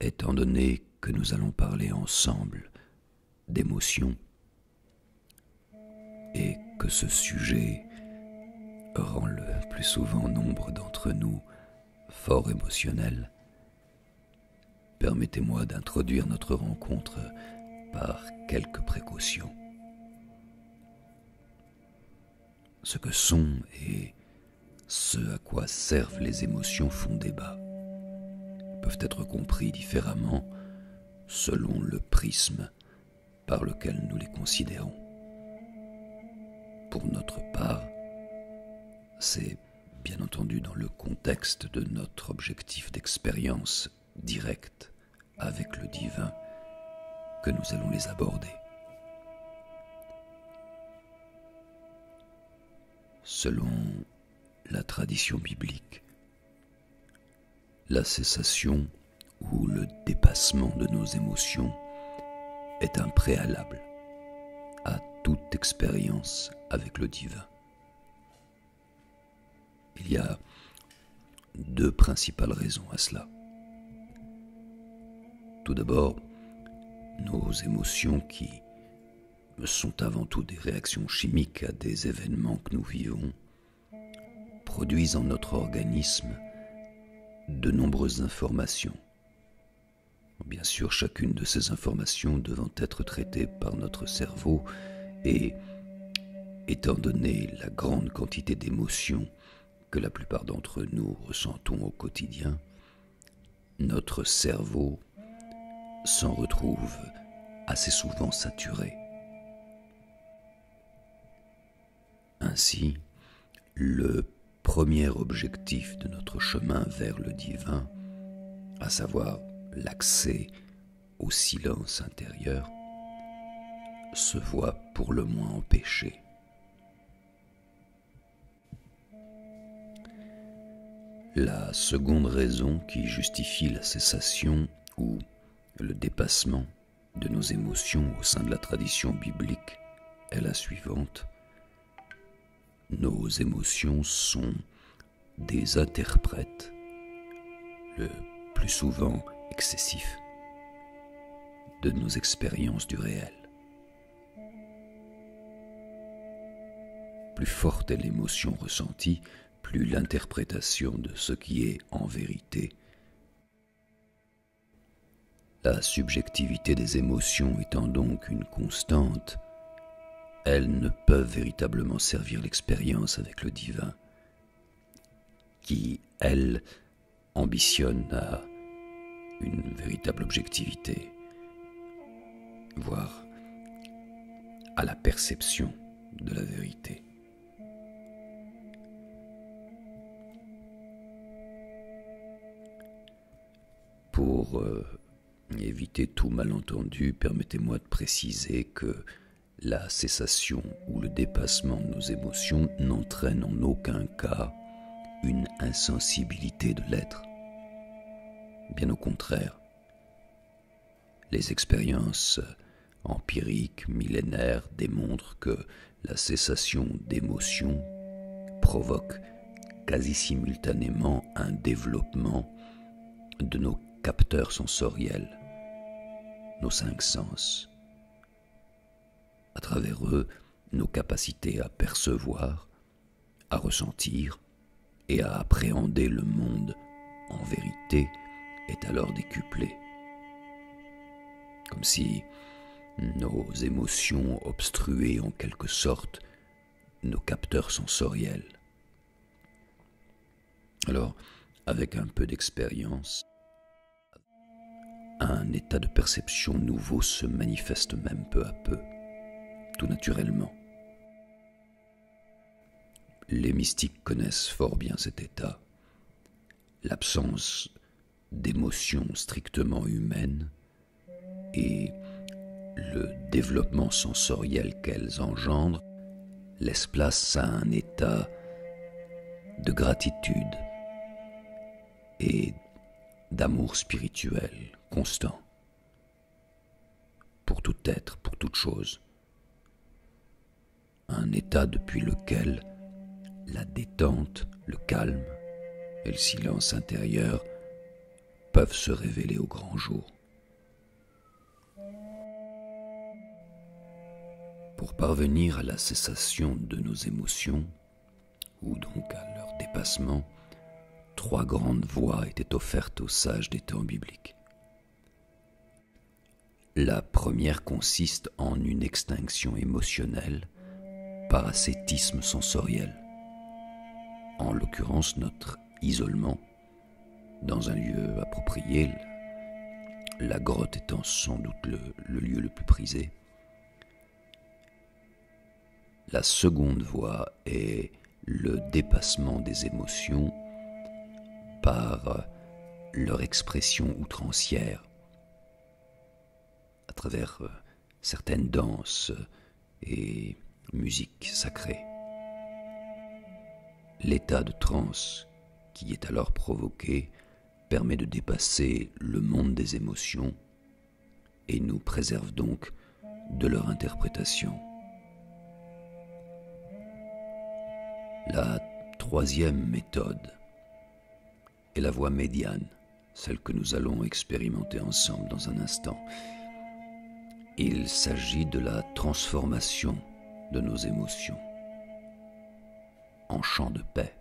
Étant donné que nous allons parler ensemble d'émotions et que ce sujet rend le plus souvent nombre d'entre nous fort émotionnels, permettez-moi d'introduire notre rencontre par quelques précautions. Ce que sont et ce à quoi servent les émotions font débat, peuvent être compris différemment selon le prisme par lequel nous les considérons. Pour notre part, c'est bien entendu dans le contexte de notre objectif d'expérience directe avec le divin que nous allons les aborder. Selon la tradition biblique, la cessation ou le dépassement de nos émotions est un préalable à toute expérience avec le divin. Il y a deux principales raisons à cela. Tout d'abord, nos émotions qui sont avant tout des réactions chimiques à des événements que nous vivons, produisent en notre organisme de nombreuses informations. Bien sûr, chacune de ces informations devant être traitée par notre cerveau et, étant donné la grande quantité d'émotions que la plupart d'entre nous ressentons au quotidien, notre cerveau s'en retrouve assez souvent saturé. Ainsi, le premier objectif de notre chemin vers le divin, à savoir l'accès au silence intérieur, se voit pour le moins empêché. La seconde raison qui justifie la cessation ou le dépassement de nos émotions au sein de la tradition biblique est la suivante. Nos émotions sont des interprètes, le plus souvent excessifs, de nos expériences du réel. Plus forte est l'émotion ressentie, plus l'interprétation de ce qui est en vérité. La subjectivité des émotions étant donc une constante, elles ne peuvent véritablement servir l'expérience avec le divin, qui, elle, ambitionne à une véritable objectivité, voire à la perception de la vérité. Pour éviter tout malentendu, permettez-moi de préciser que la cessation ou le dépassement de nos émotions n'entraîne en aucun cas une insensibilité de l'être. Bien au contraire, les expériences empiriques millénaires démontrent que la cessation d'émotions provoque quasi simultanément un développement de nos capteurs sensoriels, nos 5 sens. À travers eux, nos capacités à percevoir, à ressentir et à appréhender le monde en vérité est alors décuplée. Comme si nos émotions obstruaient en quelque sorte nos capteurs sensoriels. Alors, avec un peu d'expérience, un état de perception nouveau se manifeste même peu à peu, tout naturellement. Les mystiques connaissent fort bien cet état, l'absence d'émotions strictement humaines et le développement sensoriel qu'elles engendrent laisse place à un état de gratitude et d'amour spirituel constant pour tout être, pour toute chose. Un état depuis lequel la détente, le calme et le silence intérieur peuvent se révéler au grand jour. Pour parvenir à la cessation de nos émotions, ou donc à leur dépassement, 3 grandes voies étaient offertes aux sages des temps bibliques. La première consiste en une extinction émotionnelle par ascétisme sensoriel, en l'occurrence notre isolement dans un lieu approprié, la grotte étant sans doute le lieu le plus prisé. La seconde voie est le dépassement des émotions par leur expression outrancière, à travers certaines danses et musiques sacrées. L'état de transe qui est alors provoqué permet de dépasser le monde des émotions et nous préserve donc de leur interprétation. La troisième méthode est la voie médiane, celle que nous allons expérimenter ensemble dans un instant. Il s'agit de la transformation de nos émotions en champ de paix.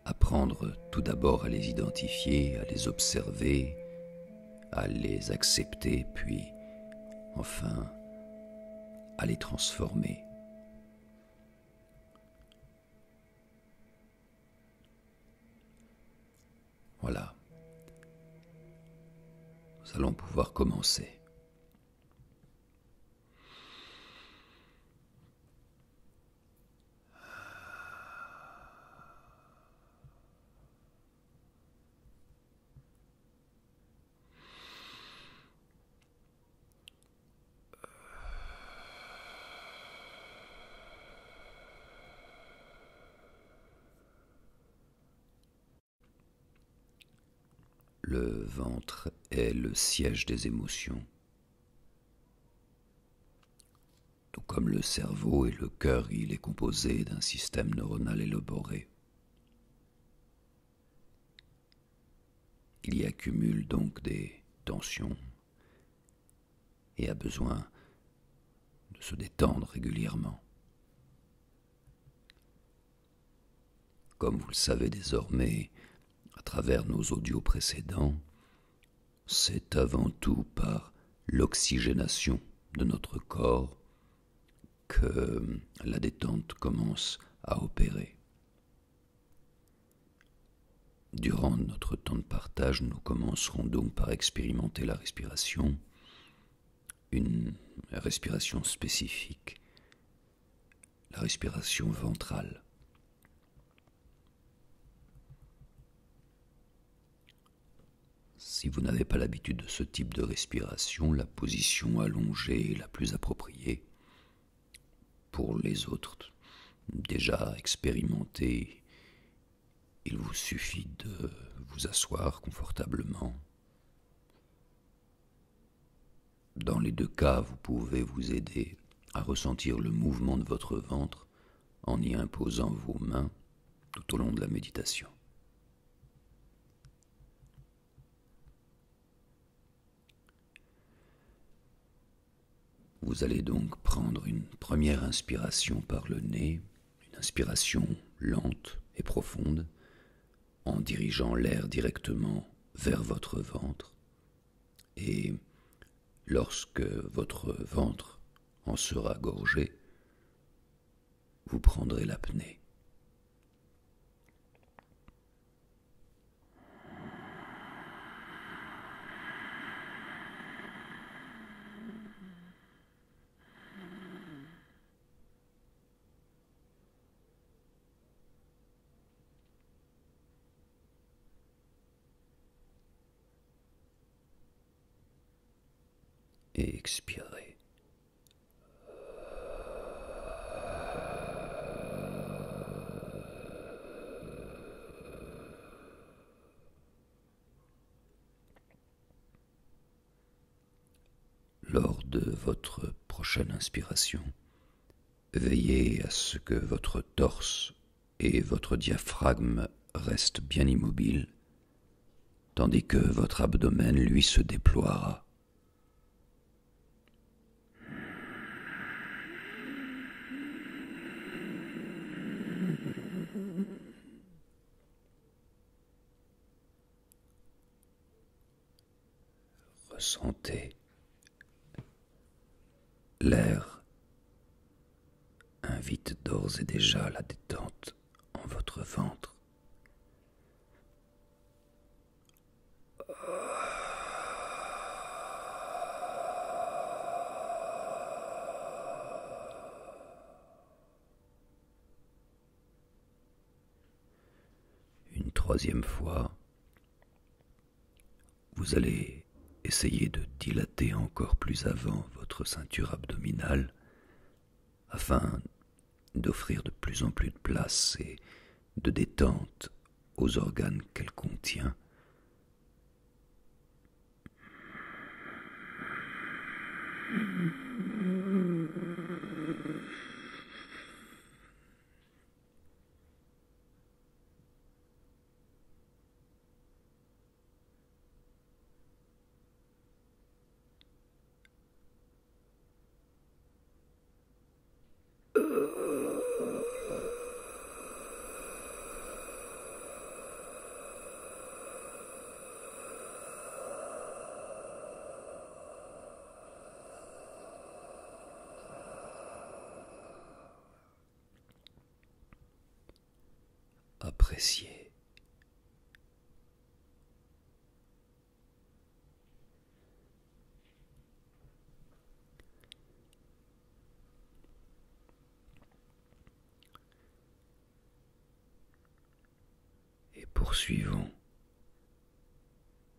Apprendre tout d'abord à les identifier, à les observer, à les accepter, puis enfin à les transformer. Voilà. Nous allons pouvoir commencer. Le ventre est le siège des émotions. Tout comme le cerveau et le cœur, il est composé d'un système neuronal élaboré. Il y accumule donc des tensions et a besoin de se détendre régulièrement. Comme vous le savez désormais, à travers nos audios précédents, c'est avant tout par l'oxygénation de notre corps que la détente commence à opérer. Durant notre temps de partage, nous commencerons donc par expérimenter la respiration, une respiration spécifique, la respiration ventrale. Si vous n'avez pas l'habitude de ce type de respiration, la position allongée est la plus appropriée. Pour les autres, déjà expérimentés, il vous suffit de vous asseoir confortablement. Dans les 2 cas, vous pouvez vous aider à ressentir le mouvement de votre ventre en y imposant vos mains tout au long de la méditation. Vous allez donc prendre une première inspiration par le nez, une inspiration lente et profonde, en dirigeant l'air directement vers votre ventre. Et lorsque votre ventre en sera gorgé, vous prendrez l'apnée. Et expirez. Lors de votre prochaine inspiration, veillez à ce que votre torse et votre diaphragme reste bien immobile, tandis que votre abdomen, lui, se déploiera. Ressentez l'air invite d'ores et déjà la détente en votre ventre. Une troisième fois, vous allez essayer de dilater encore plus avant votre ceinture abdominale afin d'offrir de plus en plus de place et de détente aux organes qu'elle contient. Appréciez. Et poursuivons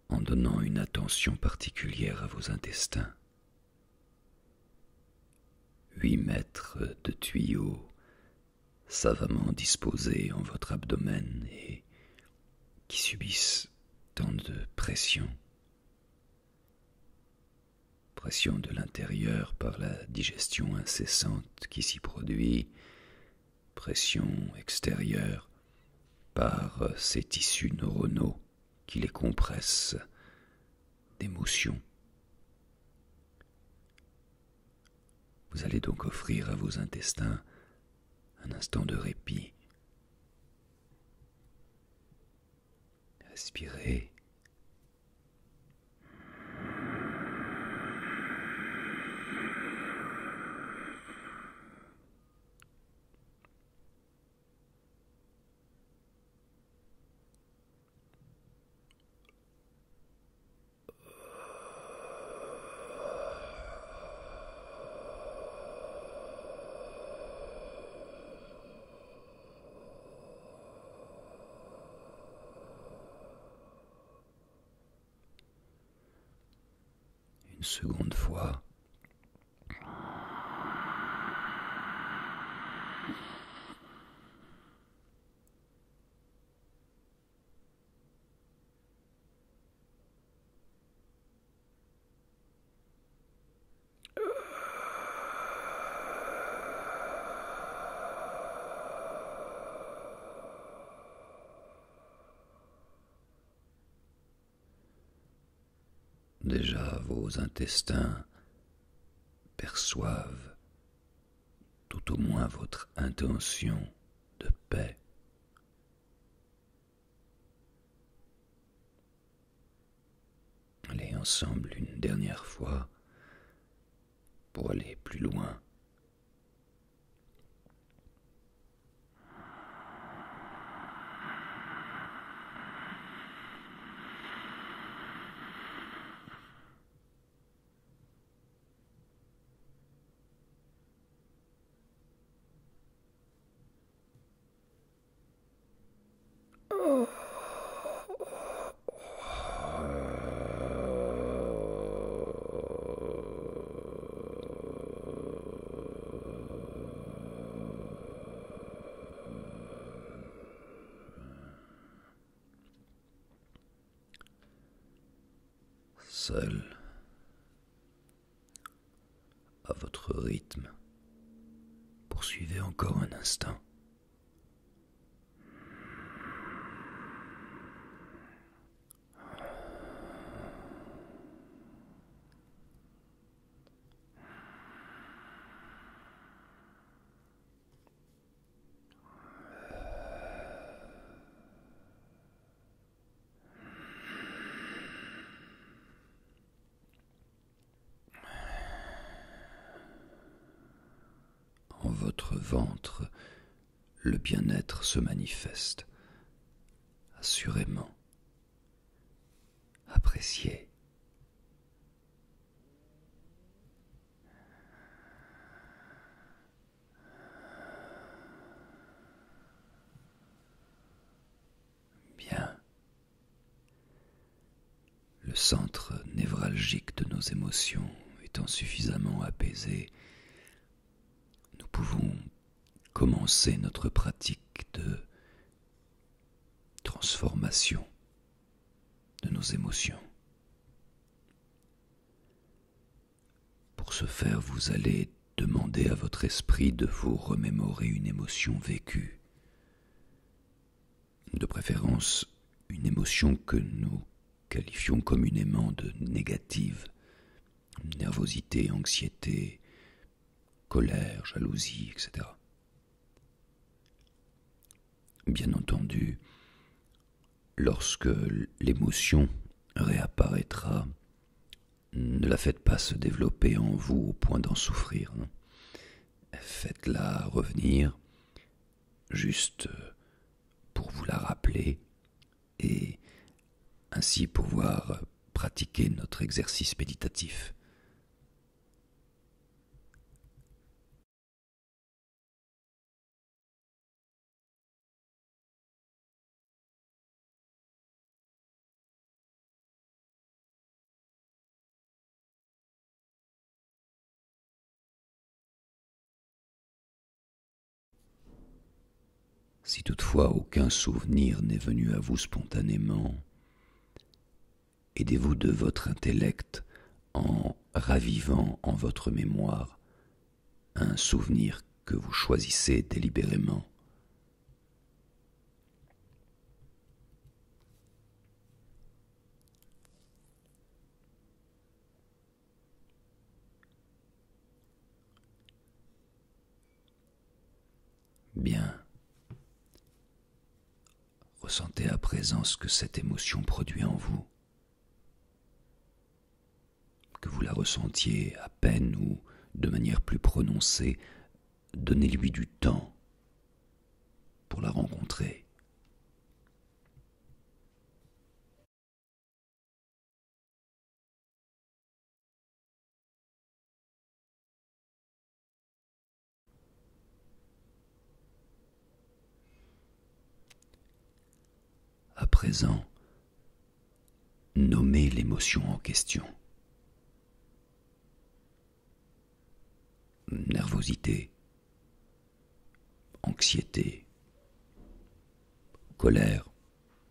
en donnant une attention particulière à vos intestins. 8 mètres de tuyaux savamment disposés en votre abdomen et qui subissent tant de pression. Pression de l'intérieur par la digestion incessante qui s'y produit, pression extérieure par ces tissus neuronaux qui les compressent d'émotions. Vous allez donc offrir à vos intestins un instant de répit. Respirez. Une seconde fois. Déjà vos intestins perçoivent tout au moins votre intention de paix. Allez ensemble une dernière fois pour aller plus loin. Seul, à votre rythme, poursuivez encore un instant. ventre, le bien-être se manifeste. Assurément. Appréciez. Bien. Le centre névralgique de nos émotions étant suffisamment apaisé, nous pouvons commencer notre pratique de transformation de nos émotions. Pour ce faire, vous allez demander à votre esprit de vous remémorer une émotion vécue, de préférence une émotion que nous qualifions communément de négative, nervosité, anxiété, colère, jalousie, etc. Bien entendu, lorsque l'émotion réapparaîtra, ne la faites pas se développer en vous au point d'en souffrir. Non. Faites-la revenir juste pour vous la rappeler et ainsi pouvoir pratiquer notre exercice méditatif. Si toutefois aucun souvenir n'est venu à vous spontanément, aidez-vous de votre intellect en ravivant en votre mémoire un souvenir que vous choisissez délibérément. Bien. Ressentez à présent ce que cette émotion produit en vous. Que vous la ressentiez à peine ou de manière plus prononcée, donnez-lui du temps pour la rencontrer. À présent, nommez l'émotion en question. Nervosité, anxiété, colère,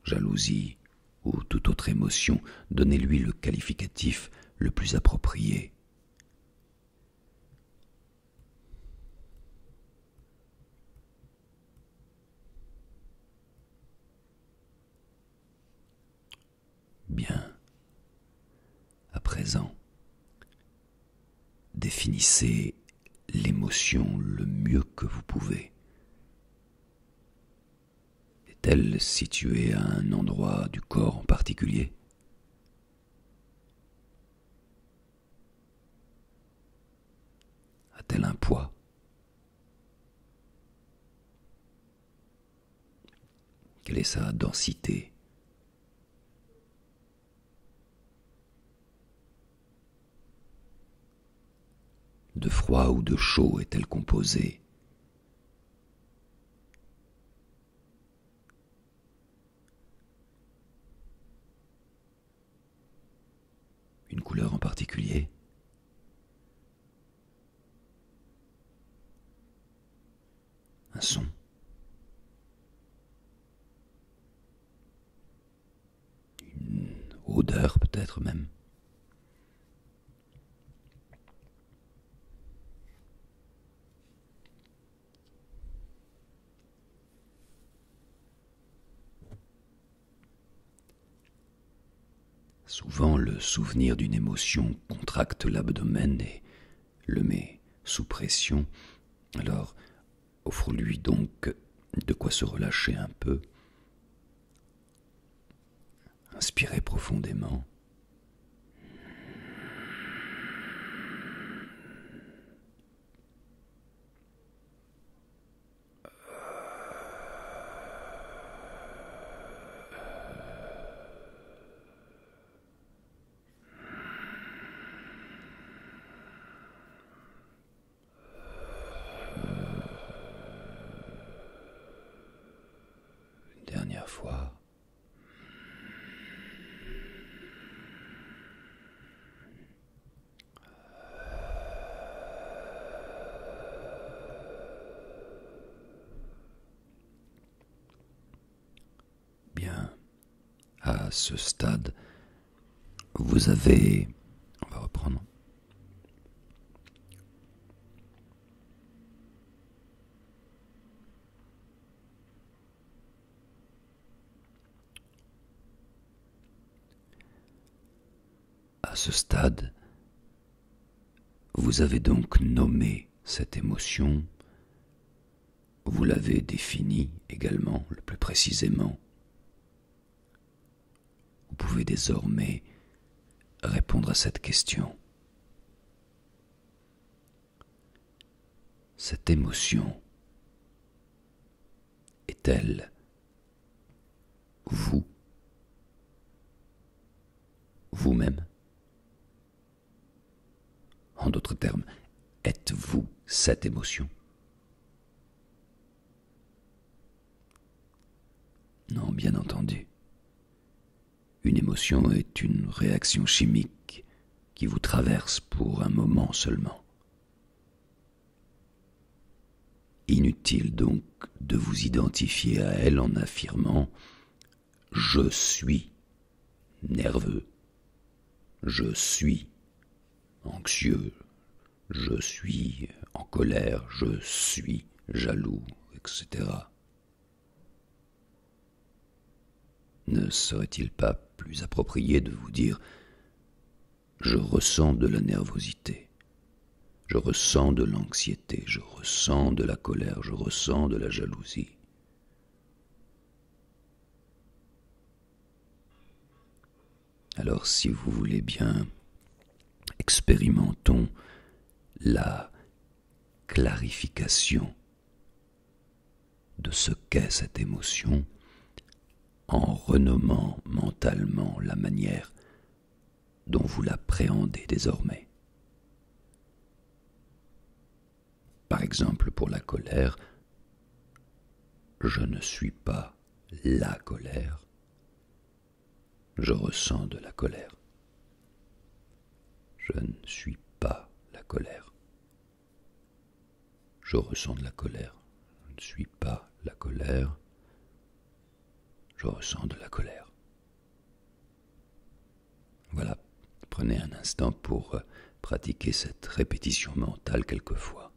jalousie ou toute autre émotion, donnez-lui le qualificatif le plus approprié. Bien. À présent, définissez l'émotion le mieux que vous pouvez. Est-elle située à un endroit du corps en particulier ? A-t-elle un poids ? Quelle est sa densité ? De froid ou de chaud est-elle composée ? Une couleur en particulier ? Un son ? Une odeur peut-être même ? Souvent, le souvenir d'une émotion contracte l'abdomen et le met sous pression. Alors, offre-lui donc de quoi se relâcher un peu. Inspirez profondément. ce stade, vous avez... On va reprendre. À ce stade, vous avez donc nommé cette émotion, vous l'avez définie également le plus précisément. Vous pouvez désormais répondre à cette question. Cette émotion est-elle vous, vous-même? En d'autres termes, êtes-vous cette émotion? Non, bien entendu. Une émotion est une réaction chimique qui vous traverse pour un moment seulement. Inutile donc de vous identifier à elle en affirmant « je suis nerveux »,« je suis anxieux »,« je suis en colère »,« je suis jaloux », etc. Ne serait-il pas plus approprié de vous dire « je ressens de la nervosité ». Je ressens de l'anxiété, je ressens de la colère, je ressens de la jalousie. Alors, si vous voulez bien, expérimentons la clarification de ce qu'est cette émotion en renommant mentalement la manière dont vous l'appréhendez désormais. Par exemple, pour la colère, je ne suis pas la colère, je ressens de la colère. Je ne suis pas la colère. Je ressens de la colère. Je ne suis pas la colère. Je ressens de la colère. Voilà, prenez un instant pour pratiquer cette répétition mentale quelquefois.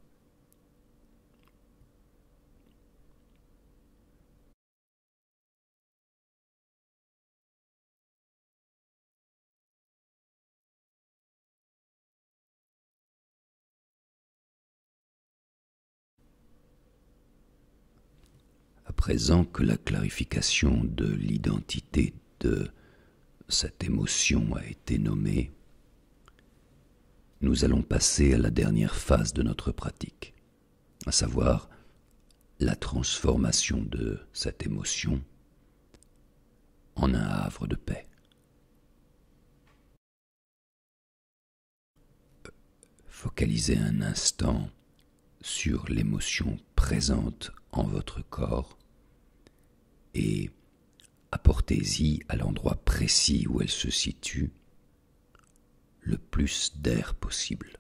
À présent que la clarification de l'identité de cette émotion a été nommée, nous allons passer à la dernière phase de notre pratique, à savoir la transformation de cette émotion en un havre de paix. Focalisez un instant sur l'émotion présente en votre corps et apportez-y à l'endroit précis où elle se situe le plus d'air possible.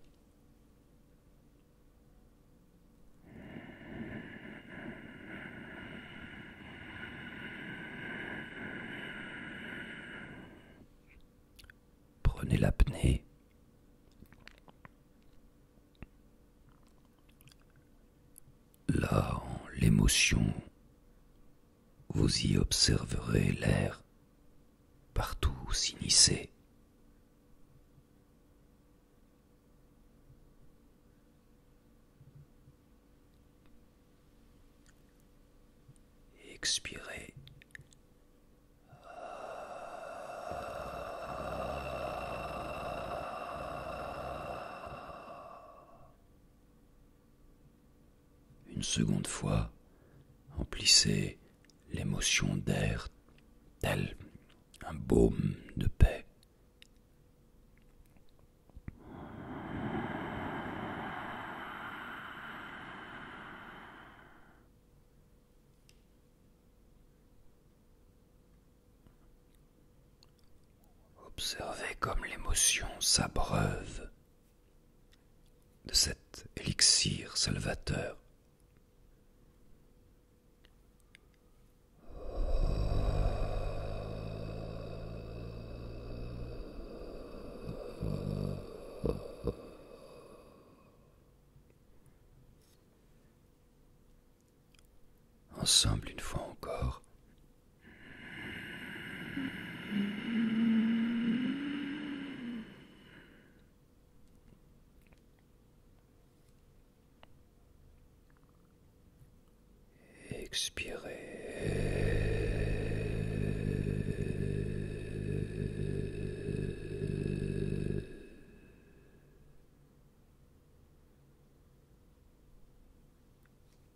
Prenez l'apnée. Là, en l'émotion, vous y observerez l'air partout s'immiscer. Expirez. Une seconde fois, emplissez l'émotion d'air tel un baume de paix. Observez comme l'émotion s'abreuve de cet élixir salvateur. ensemble une fois encore. Expirez.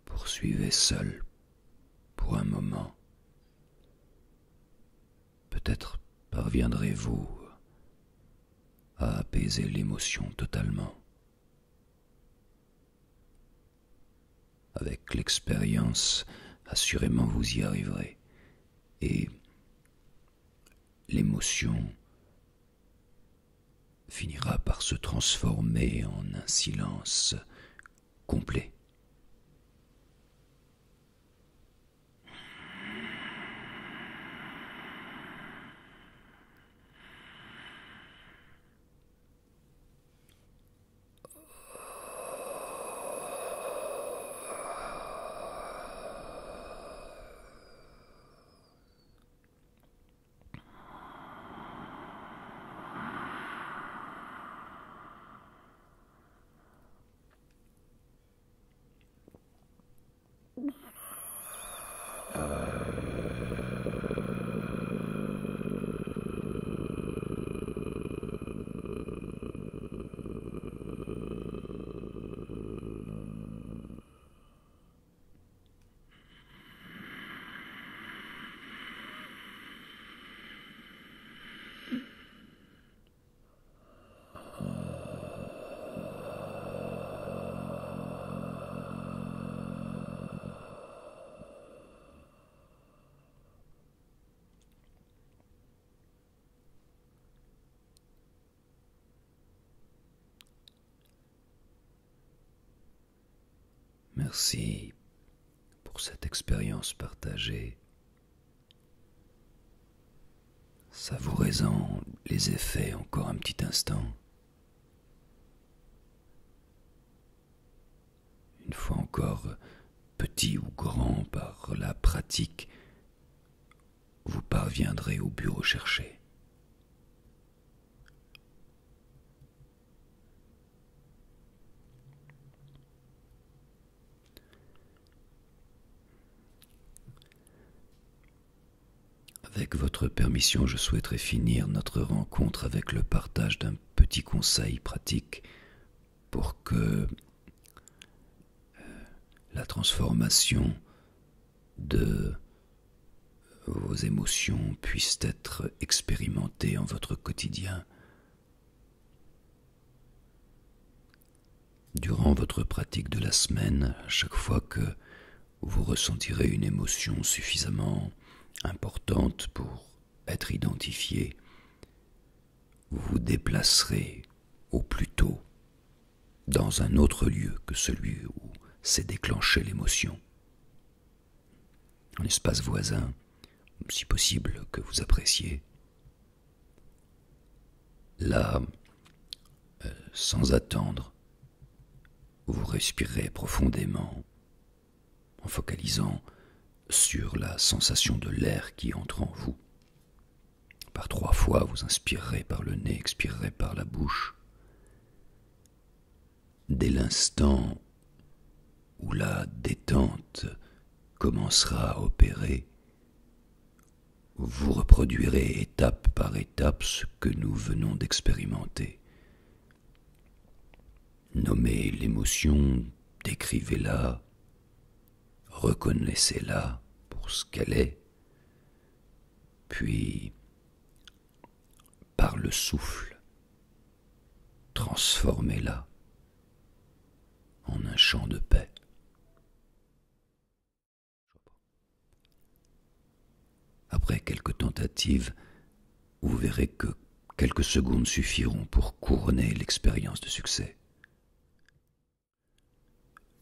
Poursuivez seul pour un moment. Peut-être parviendrez-vous à apaiser l'émotion totalement. Avec l'expérience, assurément vous y arriverez. Et l'émotion finira par se transformer en un silence complet. Merci pour cette expérience partagée. Savourez-en les effets encore un petit instant. Une fois encore, petit ou grand, par la pratique, vous parviendrez au but recherché. Avec votre permission, je souhaiterais finir notre rencontre avec le partage d'un petit conseil pratique pour que la transformation de vos émotions puisse être expérimentée en votre quotidien. Durant votre pratique de la semaine, à chaque fois que vous ressentirez une émotion suffisamment importante pour être identifiée, vous vous déplacerez au plus tôt dans un autre lieu que celui où s'est déclenchée l'émotion. Un espace voisin, si possible que vous appréciez. Là, sans attendre, vous respirez profondément en focalisant sur la sensation de l'air qui entre en vous. Par 3 fois, vous inspirerez par le nez, expirerez par la bouche. Dès l'instant où la détente commencera à opérer, vous reproduirez étape par étape ce que nous venons d'expérimenter. Nommez l'émotion, décrivez-la, reconnaissez-la pour ce qu'elle est, puis, par le souffle, transformez-la en un champ de paix. Après quelques tentatives, vous verrez que quelques secondes suffiront pour couronner l'expérience de succès.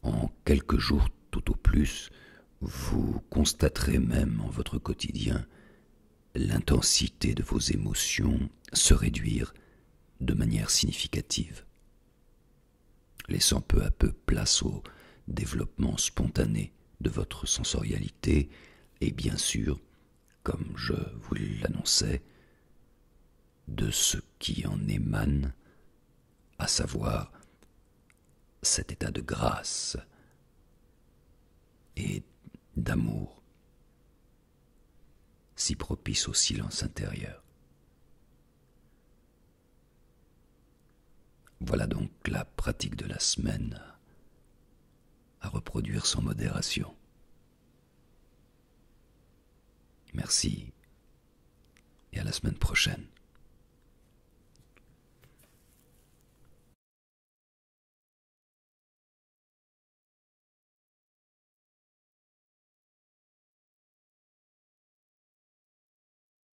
En quelques jours tout au plus, vous constaterez même en votre quotidien l'intensité de vos émotions se réduire de manière significative, laissant peu à peu place au développement spontané de votre sensorialité et bien sûr, comme je vous l'annonçais, de ce qui en émane, à savoir cet état de grâce et d'amour si propice au silence intérieur. Voilà donc la pratique de la semaine à reproduire sans modération. Merci et à la semaine prochaine.